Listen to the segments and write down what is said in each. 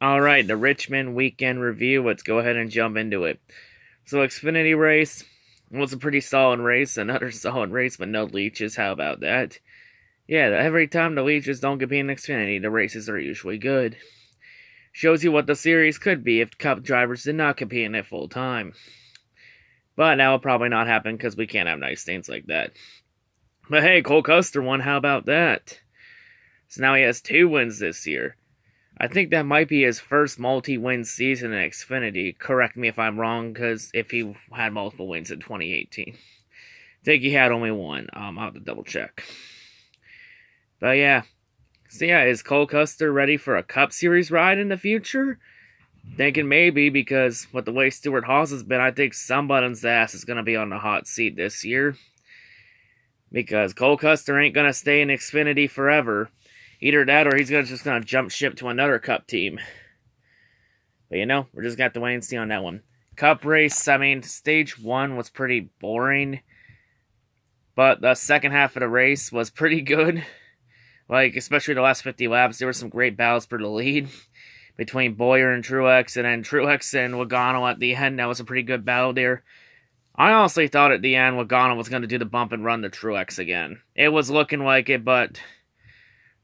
Alright, the Richmond weekend review. Let's go ahead and jump into it. So, Xfinity race was a pretty solid race. Another solid race, but no leeches. How about that? Yeah, every time the leeches don't compete in Xfinity, the races are usually good. Shows you what the series could be if Cup drivers did not compete in it full time. But that will probably not happen because we can't have nice things like that. But hey, Cole Custer won. How about that? So now he has 2 wins this year. I think that might be his first multi-win season in Xfinity. Correct me if I'm wrong, because if he had multiple wins in 2018. I think he had only one. I'll have to double check. But yeah. So yeah, is Cole Custer ready for a Cup Series ride in the future? Thinking maybe, because with the way Stewart Haas has been, I think somebody's ass is going to be on the hot seat this year. Because Cole Custer ain't going to stay in Xfinity forever. Either that or he's just going to jump ship to another Cup team. But we're just going to have to wait and see on that one. Cup race, stage 1 was pretty boring. But the second half of the race was pretty good. Especially the last 50 laps, there were some great battles for the lead. Between Boyer and Truex, and then Truex and Logano at the end. That was a pretty good battle there. I honestly thought at the end Logano was going to do the bump and run to Truex again. It was looking like it, but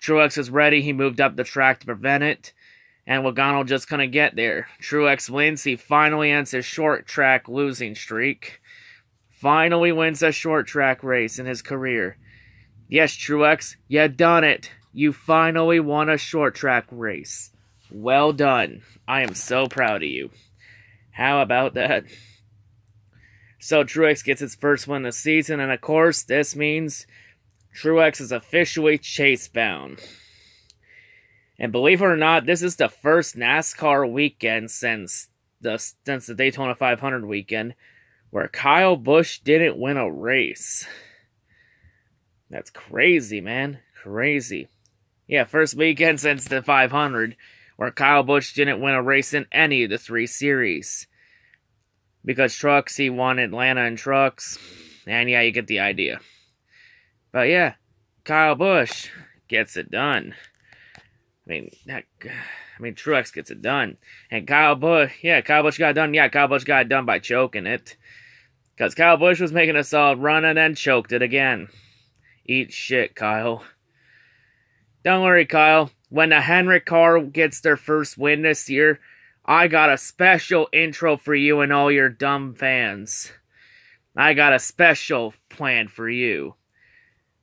Truex was ready. He moved up the track to prevent it, and Logano just couldn't get there. Truex wins. He finally ends his short track losing streak. Finally wins a short track race in his career. Yes, Truex, you done it. You finally won a short track race. Well done. I am so proud of you. How about that? So Truex gets his first win this season, and of course, this means Truex is officially chase-bound. And believe it or not, this is the first NASCAR weekend since the Daytona 500 weekend where Kyle Busch didn't win a race. That's crazy, man. Crazy. Yeah, first weekend since the 500 where Kyle Busch didn't win a race in any of the 3 series. Because trucks, he won Atlanta in trucks. And yeah, you get the idea. But yeah, Kyle Busch gets it done. Truex gets it done. And Kyle Busch got it done. Yeah, Kyle Busch got it done by choking it. Because Kyle Busch was making a solid run and then choked it again. Eat shit, Kyle. Don't worry, Kyle. When the Henrik car gets their first win this year, I got a special intro for you and all your dumb fans. I got a special plan for you.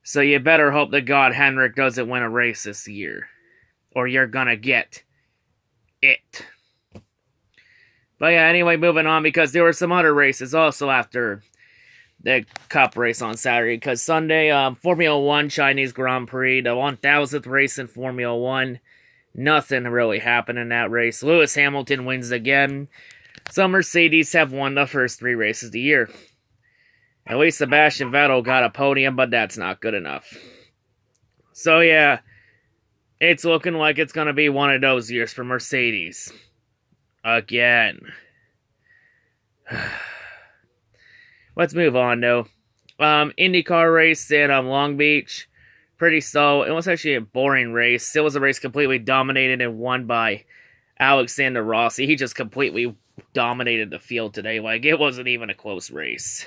So you better hope to God Henrik doesn't win a race this year. Or you're gonna get it. But yeah, anyway, moving on, because there were some other races also after the Cup race on Saturday. Because Sunday, Formula 1 Chinese Grand Prix, the 1000th race in Formula 1. Nothing really happened in that race. Lewis Hamilton wins again. So Mercedes have won the first 3 races of the year. At least Sebastian Vettel got a podium, but that's not good enough. So yeah, it's looking like it's going to be one of those years for Mercedes. Again. Let's move on, though. IndyCar race in Long Beach. Pretty slow. It was actually a boring race. It was a race completely dominated and won by Alexander Rossi. He just completely dominated the field today. It wasn't even a close race.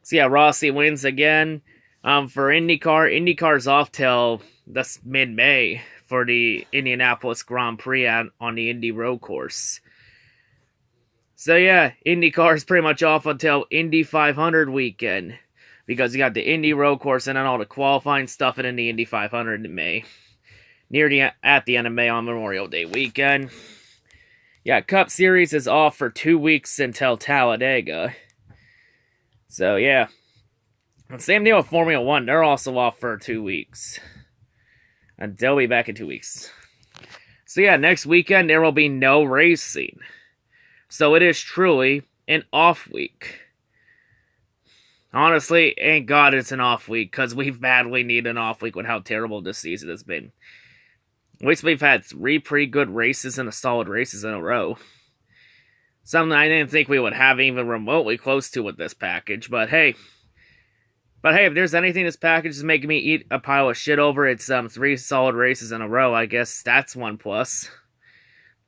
So yeah, Rossi wins again. For IndyCar, IndyCar's off till this mid-May for the Indianapolis Grand Prix on the Indy Road Course. So yeah, IndyCar is pretty much off until Indy 500 weekend. Because you got the Indy Road Course and then all the qualifying stuff in the Indy 500 in May. At the end of May on Memorial Day weekend. Yeah, Cup Series is off for 2 weeks until Talladega. So yeah. And same deal with Formula 1. They're also off for 2 weeks. And they'll be back in 2 weeks. So yeah, next weekend there will be no racing. So it is truly an off week. Honestly, thank God it's an off week, because we badly need an off week with how terrible this season has been. At least we've had 3 pretty good races and solid races in a row. Something I didn't think we would have even remotely close to with this package, but hey. If there's anything this package is making me eat a pile of shit over, it's 3 solid races in a row. I guess that's one plus.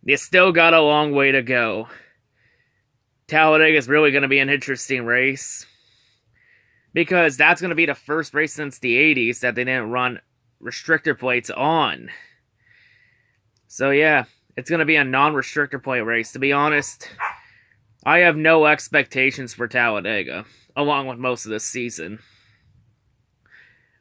You still got a long way to go. Talladega is really going to be an interesting race. Because that's going to be the first race since the 80s that they didn't run restrictor plates on. So yeah, it's going to be a non-restrictor plate race. To be honest, I have no expectations for Talladega, along with most of this season.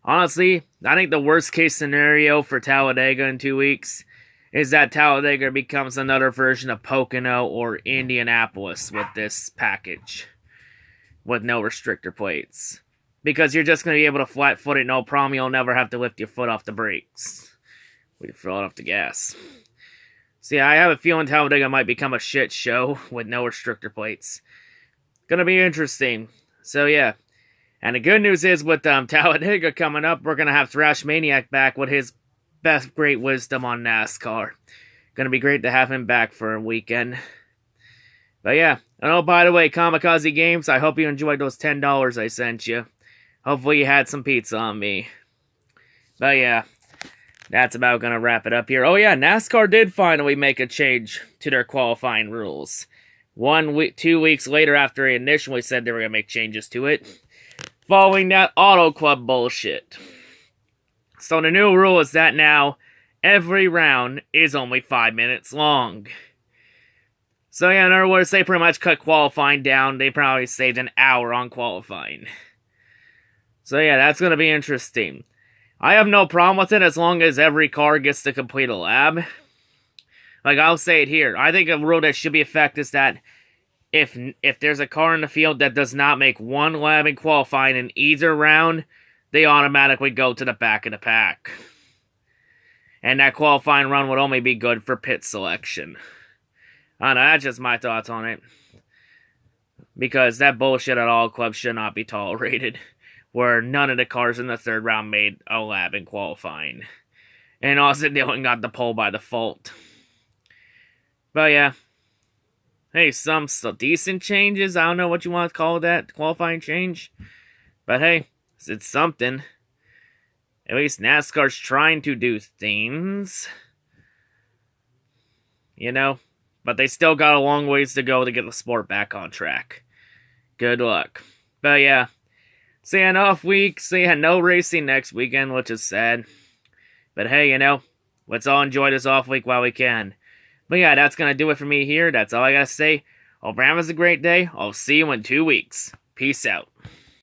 Honestly, I think the worst case scenario for Talladega in 2 weeks is that Talladega becomes another version of Pocono or Indianapolis with this package. With no restrictor plates. Because you're just going to be able to flat foot it, no problem. You'll never have to lift your foot off the brakes. With your foot off the gas. So yeah, I have a feeling Talladega might become a shit show with no restrictor plates. Gonna be interesting. So yeah. And the good news is with Talladega coming up, we're going to have Thrash Maniac back with his best great wisdom on NASCAR. Gonna be great to have him back for a weekend. But yeah, and oh, by the way, Kamikaze Games, I hope you enjoyed those $10 I sent you. Hopefully you had some pizza on me. But yeah, that's about gonna wrap it up here. Oh yeah, NASCAR did finally make a change to their qualifying rules. 2 weeks later after they initially said they were gonna make changes to it. Following that Auto Club bullshit. So the new rule is that now, every round is only 5 minutes long. So yeah, in other words, they pretty much cut qualifying down. They probably saved an hour on qualifying. So yeah, that's going to be interesting. I have no problem with it as long as every car gets to complete a lap. Like, I'll say it here. I think a rule that should be effective is that if there's a car in the field that does not make one lap in qualifying in either round, they automatically go to the back of the pack. And that qualifying run would only be good for pit selection. I don't know, that's just my thoughts on it. Because that bullshit at all clubs should not be tolerated. Where none of the cars in the third round made a lap in qualifying. And Austin Dillon got the pole by default. But yeah. Hey, some still decent changes. I don't know what you want to call that, qualifying change. But hey, it's something. At least NASCAR's trying to do things. You know? But they still got a long ways to go to get the sport back on track. Good luck. But yeah. So yeah, an off week. So yeah, no racing next weekend, which is sad. But hey, you know, let's all enjoy this off week while we can. But yeah, that's going to do it for me here. That's all I got to say. Hope everyone has a great day. I'll see you in 2 weeks. Peace out.